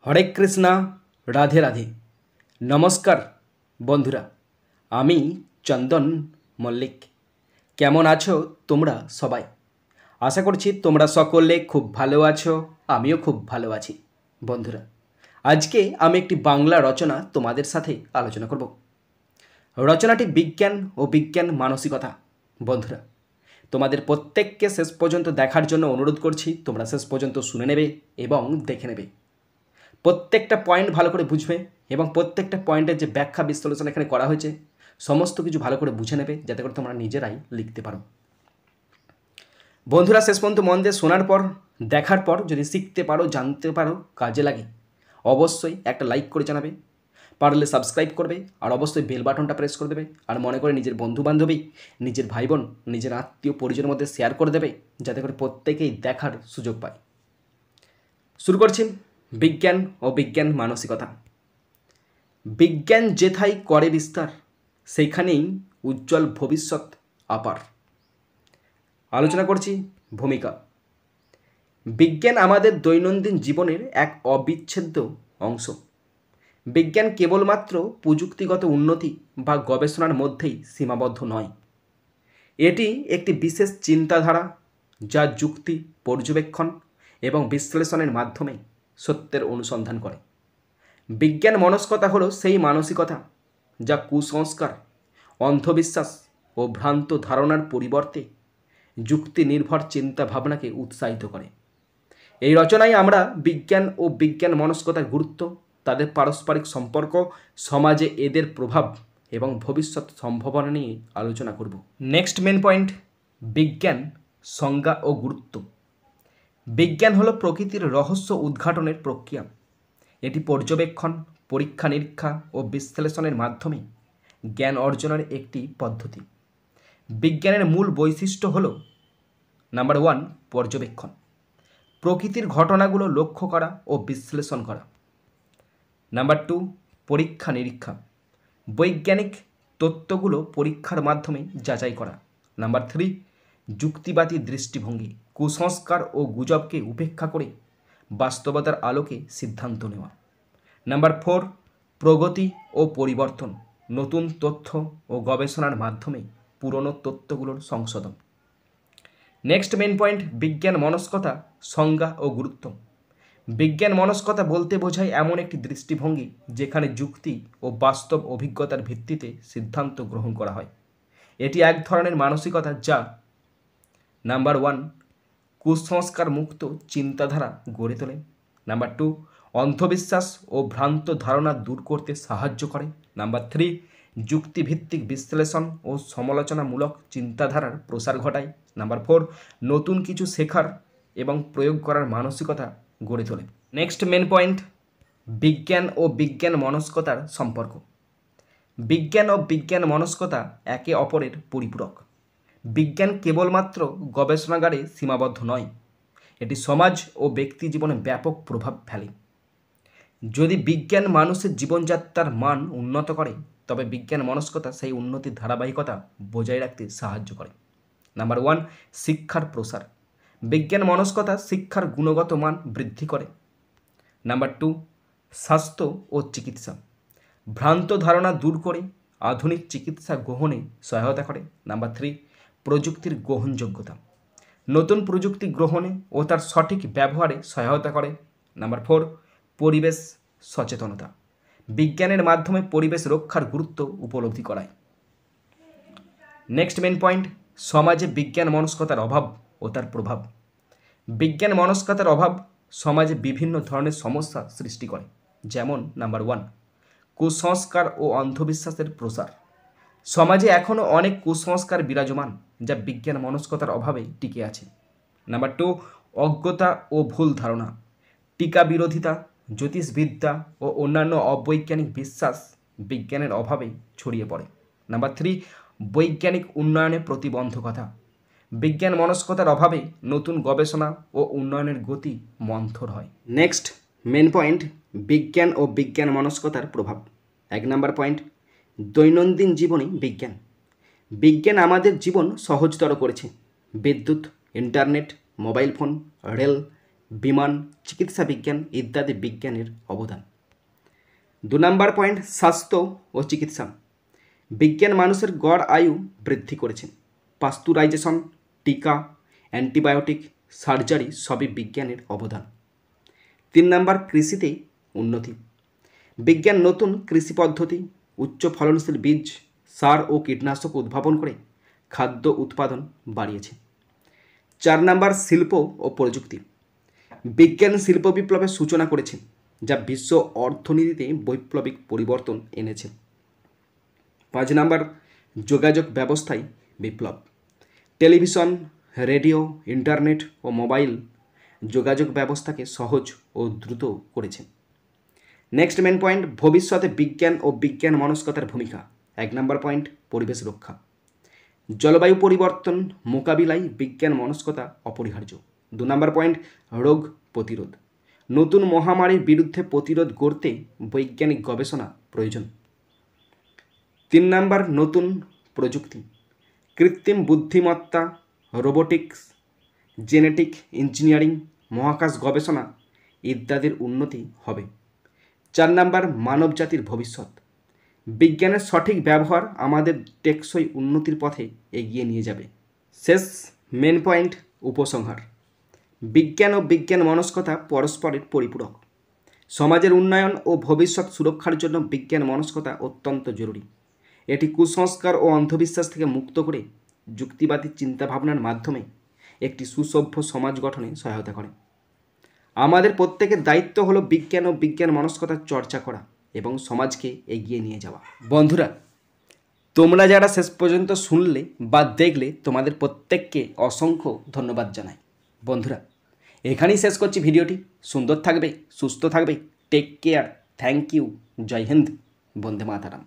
হরে কৃষ্ণা, রাধে রাধে। নমস্কার বন্ধুরা, আমি চন্দন মল্লিক। কেমন আছো তোমরা সবাই? আশা করছি তোমরা সকলে খুব ভালো আছো, আমিও খুব ভালো আছি। বন্ধুরা, আজকে আমি একটি বাংলা রচনা তোমাদের সাথে আলোচনা করব। রচনাটি বিজ্ঞান ও বিজ্ঞান মানসিকতা। বন্ধুরা, তোমাদের প্রত্যেককে শেষ পর্যন্ত দেখার জন্য অনুরোধ করছি। তোমরা শেষ পর্যন্ত শুনে নেবে এবং দেখে নেবে। প্রত্যেকটা পয়েন্ট ভালো করে বুঝবে এবং প্রত্যেকটা পয়েন্টের যে ব্যাখ্যা বিশ্লেষণ এখানে করা হয়েছে সমস্ত কিছু ভালো করে বুঝে নেবে, যাতে করে তোমরা নিজেরাই লিখতে পারো। বন্ধুরা, শেষ পর্যন্ত মন দিয়ে শোনার পর, দেখার পর যদি শিখতে পারো, জানতে পারো, কাজে লাগে, অবশ্যই একটা লাইক করে জানাবে। পারলে সাবস্ক্রাইব করবে আর অবশ্যই বেল বাটনটা প্রেস করে দেবে। আর মনে করে নিজের বন্ধু বান্ধবী, নিজের ভাই বোন, নিজের আত্মীয় পরিজনের মধ্যে শেয়ার করে দেবে, যাতে করে প্রত্যেকেই দেখার সুযোগ পায়। শুরু করছি বিজ্ঞান ও বিজ্ঞান মানসিকতা। বিজ্ঞান যেথায় করে বিস্তার, সেইখানেই উজ্জ্বল ভবিষ্যৎ আপার। আলোচনা করছি ভূমিকা। বিজ্ঞান আমাদের দৈনন্দিন জীবনের এক অবিচ্ছেদ্য অংশ। বিজ্ঞান কেবলমাত্র প্রযুক্তিগত উন্নতি বা গবেষণার মধ্যেই সীমাবদ্ধ নয়। এটি একটি বিশেষ চিন্তাধারা, যা যুক্তি, পর্যবেক্ষণ এবং বিশ্লেষণের মাধ্যমে সত্যের অনুসন্ধান করে। বিজ্ঞান মনস্কতা হলো সেই মানসিকতা যা কুসংস্কার, অন্ধবিশ্বাস ও ভ্রান্ত ধারণার পরিবর্তে যুক্তি নির্ভর চিন্তা ভাবনাকে উৎসাহিত করে। এই রচনায় আমরা বিজ্ঞান ও বিজ্ঞান মনস্কতার গুরুত্ব, তাদের পারস্পরিক সম্পর্ক, সমাজে এদের প্রভাব এবং ভবিষ্যৎ সম্ভাবনা নিয়ে আলোচনা করব। নেক্সট মেন পয়েন্ট, বিজ্ঞান সংজ্ঞা ও গুরুত্ব। বিজ্ঞান হলো প্রকৃতির রহস্য উদ্ঘাটনের প্রক্রিয়া। এটি পর্যবেক্ষণ, পরীক্ষা নিরীক্ষা ও বিশ্লেষণের মাধ্যমে জ্ঞান অর্জনের একটি পদ্ধতি। বিজ্ঞানের মূল বৈশিষ্ট্য হল নাম্বার 1, পর্যবেক্ষণ। প্রকৃতির ঘটনাগুলো লক্ষ্য করা ও বিশ্লেষণ করা। নাম্বার 2, পরীক্ষা নিরীক্ষা। বৈজ্ঞানিক তত্ত্বগুলো পরীক্ষার মাধ্যমে যাচাই করা। নাম্বার 3, যুক্তিবাদী দৃষ্টিভঙ্গি। কুসংস্কার ও গুজবকে উপেক্ষা করে বাস্তবতার আলোকে সিদ্ধান্ত নেওয়া। নাম্বার 4, প্রগতি ও পরিবর্তন। নতুন তথ্য ও গবেষণার মাধ্যমে পুরনো তথ্যগুলোর সংশোধন। নেক্সট মেন পয়েন্ট, বিজ্ঞান মনস্কতা সংজ্ঞা ও গুরুত্ব। বিজ্ঞান মনস্কতা বলতে বোঝায় এমন একটি দৃষ্টিভঙ্গি যেখানে যুক্তি ও বাস্তব অভিজ্ঞতার ভিত্তিতে সিদ্ধান্ত গ্রহণ করা হয়। এটি এক ধরনের মানসিকতা যা নাম্বার 1, কুসংস্কার মুক্ত চিন্তাধারা গড়ে তোলে। নাম্বার 2, অন্ধবিশ্বাস ও ভ্রান্ত ধারণা দূর করতে সাহায্য করে। নাম্বার 3, যুক্তিভিত্তিক বিশ্লেষণ ও সমালোচনামূলক চিন্তাধারার প্রসার ঘটায়। নাম্বার 4, নতুন কিছু শেখার এবং প্রয়োগ করার মানসিকতা গড়ে তোলে। নেক্সট মেন পয়েন্ট, বিজ্ঞান ও বিজ্ঞান মনস্কতার সম্পর্ক। বিজ্ঞান ও বিজ্ঞান মনস্কতা একে অপরের পরিপূরক। বিজ্ঞান কেবলমাত্র গবেষণাগারে সীমাবদ্ধ নয়, এটি সমাজ ও ব্যক্তি জীবনে ব্যাপক প্রভাব ফেলে। যদি বিজ্ঞান মানুষের জীবনযাত্রার মান উন্নত করে, তবে বিজ্ঞান মনস্কতা সেই উন্নতির ধারাবাহিকতা বজায় রাখতে সাহায্য করে। নাম্বার 1, শিক্ষার প্রসার। বিজ্ঞান মনস্কতা শিক্ষার গুণগত মান বৃদ্ধি করে। নাম্বার 2, স্বাস্থ্য ও চিকিৎসা। ভ্রান্ত ধারণা দূর করে আধুনিক চিকিৎসা গ্রহণে সহায়তা করে। নাম্বার 3, প্রযুক্তির গ্রহণযোগ্যতা। নতুন প্রযুক্তি গ্রহণে ও তার সঠিক ব্যবহারে সহায়তা করে। নাম্বার 4, পরিবেশ সচেতনতা। বিজ্ঞানের মাধ্যমে পরিবেশ রক্ষার গুরুত্ব উপলব্ধি করায়। নেক্সট মেন পয়েন্ট, সমাজে বিজ্ঞান মনস্কতার অভাব ও তার প্রভাব। বিজ্ঞান মনস্কতার অভাব সমাজে বিভিন্ন ধরনের সমস্যা সৃষ্টি করে, যেমন নাম্বার 1, কুসংস্কার ও অন্ধবিশ্বাসের প্রসার। সমাজে এখনও অনেক কুসংস্কার বিরাজমান, যা বিজ্ঞান মনস্কতার অভাবে টিকে আছে। নাম্বার 2, অজ্ঞতা ও ভুল ধারণা। টিকা বিরোধিতা, জ্যোতিষবিদ্যা ও অন্যান্য অবৈজ্ঞানিক বিশ্বাস বিজ্ঞানের অভাবে ছড়িয়ে পড়ে। নাম্বার 3, বৈজ্ঞানিক উন্নয়নে প্রতিবন্ধকতা। বিজ্ঞান মনস্কতার অভাবে নতুন গবেষণা ও উন্নয়নের গতি মন্থর হয়। নেক্সট মেন পয়েন্ট, বিজ্ঞান ও বিজ্ঞান মনস্কতার প্রভাব। 1 নম্বর পয়েন্ট, দৈনন্দিন জীবনে বিজ্ঞান। বিজ্ঞান আমাদের জীবন সহজতর করেছে। বিদ্যুৎ, ইন্টারনেট, মোবাইল ফোন, রেল, বিমান, চিকিৎসা বিজ্ঞান ইত্যাদি বিজ্ঞানের অবদান। 2 নম্বর পয়েন্ট, স্বাস্থ্য ও চিকিৎসা। বিজ্ঞান মানুষের গড় আয়ু বৃদ্ধি করেছে। পাস্তুরাইজেশন, টিকা, অ্যান্টিবায়োটিক, সার্জারি সবই বিজ্ঞানের অবদান। 3 নম্বর, কৃষিতে উন্নতি। বিজ্ঞান নতুন কৃষি পদ্ধতি, উচ্চ ফলনশীল বীজ, সার ও কীটনাশক উদ্ভাবন করে খাদ্য উৎপাদন বাড়িয়েছে। 4 নম্বর, শিল্প ও প্রযুক্তি। বিজ্ঞান শিল্প বিপ্লবের সূচনা করেছে, যা বিশ্ব অর্থনীতিতে বৈপ্লবিক পরিবর্তন এনেছে। 5 নম্বর, যোগাযোগ ব্যবস্থায় বিপ্লব। টেলিভিশন, রেডিও, ইন্টারনেট ও মোবাইল যোগাযোগ ব্যবস্থাকে সহজ ও দ্রুত করেছে। নেক্সট মেন পয়েন্ট, ভবিষ্যতে বিজ্ঞান ও বিজ্ঞান মনস্কতার ভূমিকা। 1 নম্বর পয়েন্ট, পরিবেশ রক্ষা। জলবায়ু পরিবর্তন মোকাবিলায় বিজ্ঞান মনস্কতা অপরিহার্য। 2 নম্বর পয়েন্ট, রোগ প্রতিরোধ। নতুন মহামারীর বিরুদ্ধে প্রতিরোধ গড়তে বৈজ্ঞানিক গবেষণা প্রয়োজন। 3 নম্বর, নতুন প্রযুক্তি। কৃত্রিম বুদ্ধিমত্তা, রোবোটিক্স, জেনেটিক ইঞ্জিনিয়ারিং, মহাকাশ গবেষণা ইত্যাদির উন্নতি হবে। 4 নম্বর, মানবজাতির ভবিষ্যৎ। বিজ্ঞানের সঠিক ব্যবহার আমাদের টেকসই উন্নতির পথে এগিয়ে নিয়ে যাবে। শেষ মেন পয়েন্ট, উপসংহার। বিজ্ঞান ও বিজ্ঞান মনস্কতা পরস্পরের পরিপূরক। সমাজের উন্নয়ন ও ভবিষ্যৎ সুরক্ষার জন্য বিজ্ঞান মনস্কতা অত্যন্ত জরুরি। এটি কুসংস্কার ও অন্ধবিশ্বাস থেকে মুক্ত করে যুক্তিবাদী চিন্তাভাবনার মাধ্যমে একটি সুসভ্য সমাজ গঠনে সহায়তা করে। আমাদের প্রত্যেকের দায়িত্ব হলো বিজ্ঞান ও বিজ্ঞান মনস্কতার চর্চা করা এবং সমাজকে এগিয়ে নিয়ে যাওয়া। বন্ধুরা, তোমরা যারা শেষ পর্যন্ত শুনলে বা দেখলে তোমাদের প্রত্যেককে অসংখ্য ধন্যবাদ জানাই। বন্ধুরা, এখানেই শেষ করছি ভিডিওটি। সুন্দর থাকবে, সুস্থ থাকবে, take care, thank you, Jai Hind, Vande Mataram.